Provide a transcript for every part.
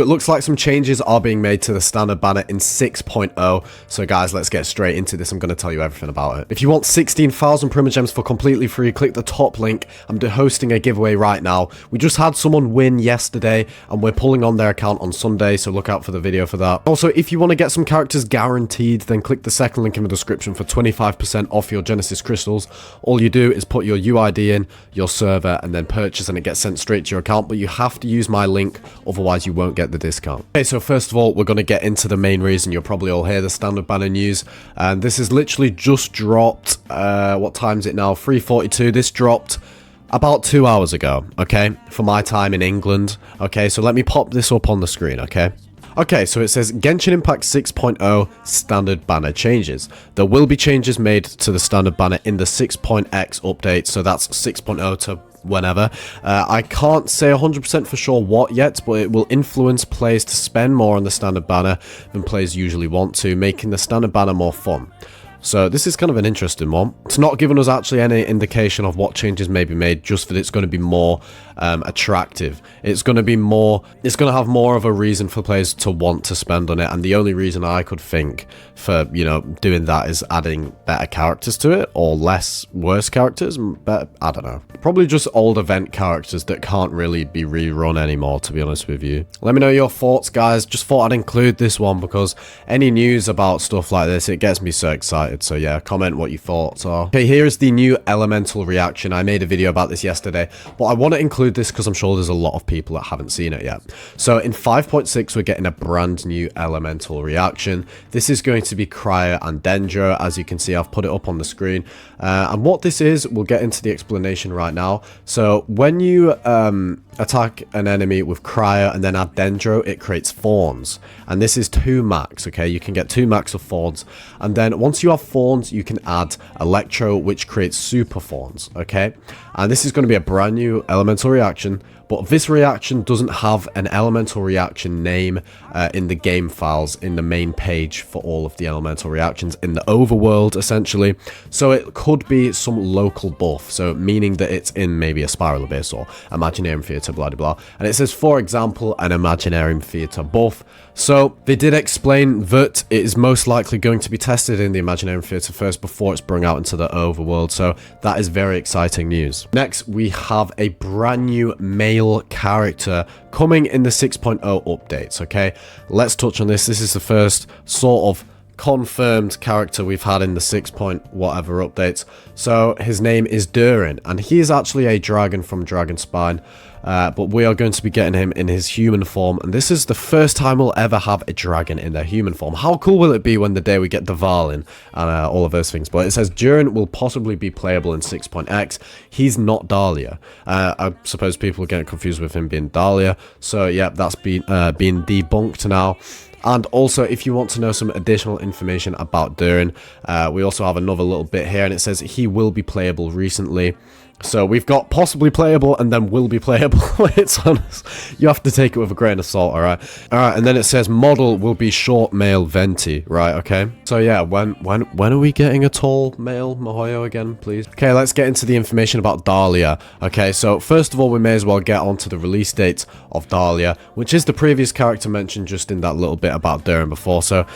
It looks like some changes are being made to the standard banner in 6.0. So guys, let's get straight into this. I'm going to tell you everything about it. If you want 16,000 PRIMOGEMs for completely free, click the top link. I'm hosting a giveaway right now. We just had someone win yesterday and we're pulling on their account on Sunday, so look out for the video for that. Also, if you want to get some characters guaranteed, then click the second link in the description for 25% off your Genesis crystals. All you do is put your UID in, your server, and then purchase, and it gets sent straight to your account, but you have to use my link, otherwise you won't get the discount. Okay, so first of all, we're going to get into the main reason. You'll probably all hear the standard banner news, and this is literally just dropped. What time is it now? 3:42. This dropped about 2 hours ago, okay, for my time in England. Okay, so let me pop this up on the screen, okay? Okay, so it says Genshin Impact 6.0 standard banner changes. There will be changes made to the standard banner in the 6.x update, so that's 6.0 to whenever. I can't say 100% for sure what yet, but it will influence players to spend more on the standard banner than players usually want to, making the standard banner more fun. So this is kind of an interesting one. It's not giving us actually any indication of what changes may be made, just that it's going to be more attractive. It's going to have more of a reason for players to want to spend on it, and the only reason I could think for, you know, doing that is adding better characters to it, or worse characters, but I don't know. Probably just old event characters that can't really be rerun anymore, to be honest with you. Let me know your thoughts, guys. Just thought I'd include this one because any news about stuff like this, it gets me so excited. So yeah, comment what your thoughts are. Okay, here is the new elemental reaction. I made a video about this yesterday, but I want to include this because I'm sure there's a lot of people that haven't seen it yet. So in 5.6, we're getting a brand new elemental reaction. This is going to be Cryo and Dendro. As you can see, I've put it up on the screen. And what this is, we'll get into the explanation right now. So when you attack an enemy with Cryo and then add Dendro, it creates thorns. And this is 2 max, okay? You can get 2 max of thorns. And then once you have thorns, you can add Electro, which creates super thorns, okay? And this is going to be a brand new elemental reaction, but this reaction doesn't have an elemental reaction name in the game files in the main page for all of the elemental reactions in the overworld, essentially. So it could be some local buff, so meaning that it's in maybe a Spiral Abyss or Imaginarium Theatre, blah, blah, blah. And it says, for example, an Imaginarium Theatre buff. So they did explain that it is most likely going to be tested in the Imaginarium Theatre first before it's brought out into the overworld. So that is very exciting news. Next, we have a brand new male character coming in the 6.0 updates, okay? Let's touch on this. This is the first sort of confirmed character we've had in the 6 point whatever updates. So his name is Durin, and he is actually a dragon from Dragonspine, but we are going to be getting him in his human form, and this is the first time we'll ever have a dragon in their human form. How cool will it be when the day we get Dvalin and all of those things? But it says Durin will possibly be playable in 6.x. He's not DALIA. I suppose people are getting confused with him being DALIA, so yeah, that's been debunked now. And also, if you want to know some additional information about Durin, we also have another little bit here, and it says he will be playable recently. So we've got possibly playable and then will be playable. It's honest. You have to take it with a grain of salt, alright? Alright, and then it says model will be short male Venti, right, okay? So yeah, when are we getting a tall male Mihoyo again, please? Okay, let's get into the information about DALIA. Okay, so first of all, we may as well get on to the release date of DALIA, which is the previous character mentioned just in that little bit about Durin before. So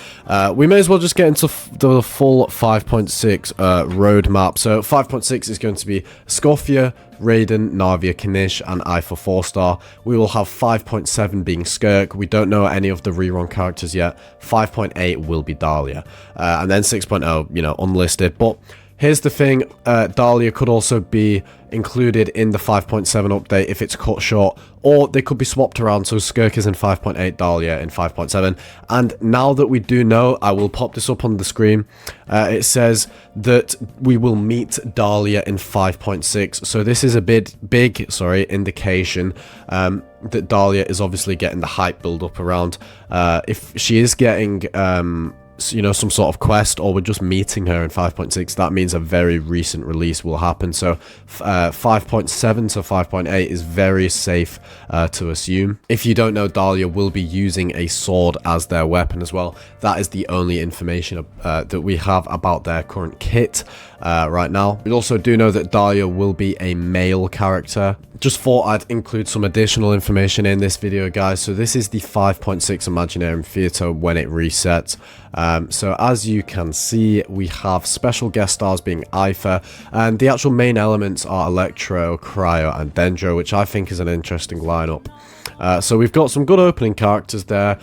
we may as well just get into the full 5.6 roadmap. So 5.6 is going to be Scoffia, Raiden, Navia, Kanish, and I for 4-star. We will have 5.7 being Skirk. We don't know any of the rerun characters yet. 5.8 will be DALIA. And then 6.0, you know, unlisted. But here's the thing, DALIA could also be included in the 5.7 update if it's cut short, or they could be swapped around, so Skirk is in 5.8, DALIA in 5.7. And now that we do know, I will pop this up on the screen, it says that we will meet DALIA in 5.6, so this is a big indication that DALIA is obviously getting the hype build up around. If she is getting you know, some sort of quest, or we're just meeting her in 5.6, that means a very recent release will happen. So 5.7 to 5.8 is very safe to assume. If you don't know, DALIA will be using a sword as their weapon as well. That is the only information that we have about their current kit right now. We also do know that DALIA will be a male character. Just thought I'd include some additional information in this video, guys. So this is the 5.6 Imaginarium Theatre when it resets. So as you can see, we have special guest stars being Aether, and the actual main elements are Electro, Cryo, and Dendro, which I think is an interesting lineup. So we've got some good opening characters there.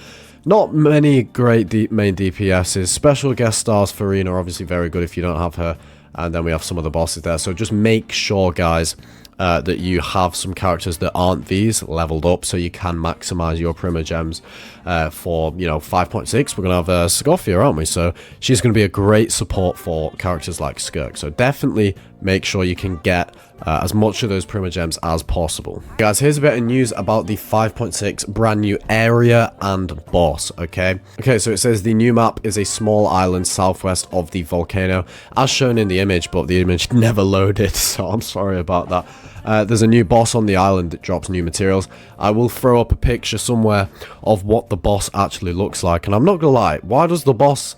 Not many great main DPSs. Special guest stars, Farina, are obviously very good if you don't have her. And then we have some of the bosses there. So just make sure, guys, that you have some characters that aren't these leveled up, so you can maximize your Primogems. For, you know, 5.6, we're going to have Scoffia, aren't we? So she's going to be a great support for characters like Skirk. So definitely make sure you can get as much of those Primogems as possible. Guys, here's a bit of news about the 5.6 brand new area and boss, okay? Okay, so it says the new map is a small island southwest of the volcano, as shown in the image, but the image never loaded, so I'm sorry about that. There's a new boss on the island that drops new materials. I will throw up a picture somewhere of what the boss actually looks like, and I'm not gonna lie, why does the boss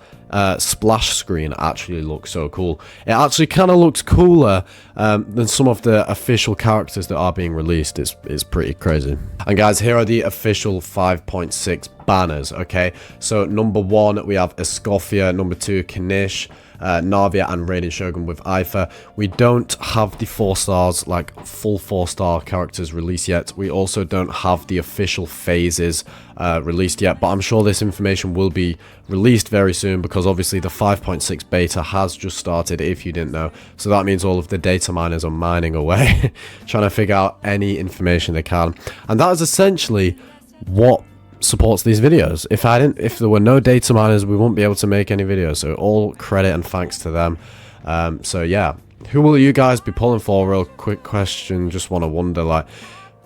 splash screen actually look so cool? It actually kind of looks cooler than some of the official characters that are being released. It's pretty crazy. And guys, here are the official 5.6 banners, okay? So number 1, we have Escoffia. Number 2, Kanish, Navia, and Raiden Shogun with Aether. We don't have the 4 stars, like full 4-star characters released yet. We also don't have the official phases released yet, but I'm sure this information will be released very soon, because obviously the 5.6 beta has just started, if you didn't know. So that means all of the data miners are mining away trying to figure out any information they can, and that is essentially what supports these videos. If there were no data miners, we wouldn't be able to make any videos, so all credit and thanks to them. So yeah, who will you guys be pulling for? Real quick question, just want to wonder, like,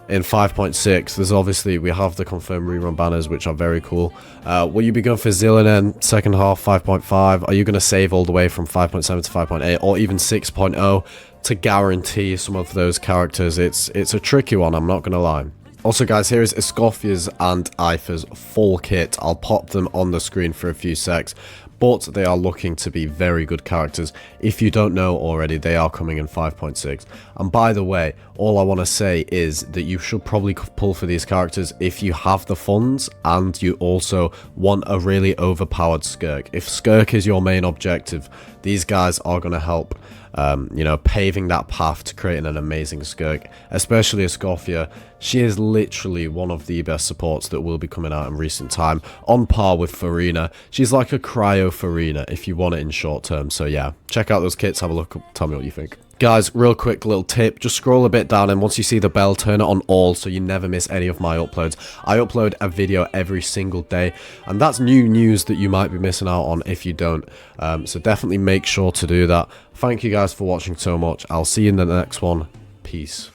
in 5.6, there's obviously, we have the confirmed rerun banners, which are very cool. Will you be going for Zillion second half 5.5? Are you going to save all the way from 5.7 to 5.8, or even 6.0 to guarantee some of those characters? It's a tricky one, I'm not going to lie. Also, guys, here is Escoffia's and Aether's full kit. I'll pop them on the screen for a few secs, but they are looking to be very good characters. If you don't know already, they are coming in 5.6. And by the way, all I want to say is that you should probably pull for these characters if you have the funds and you also want a really overpowered Skirk. If Skirk is your main objective, these guys are going to help, you know, paving that path to creating an amazing Skirk, especially Escoffia. She is literally one of the best supports that will be coming out in recent time, on par with Farina. She's like a cryo Farina if you want it in short term. So yeah, check out those kits, have a look, tell me what you think. Guys, real quick little tip, just scroll a bit down, and once you see the bell, turn it on all so you never miss any of my uploads. I upload a video every single day, and that's new news that you might be missing out on if you don't. So definitely make sure to do that. Thank you guys for watching so much. I'll see you in the next one. Peace.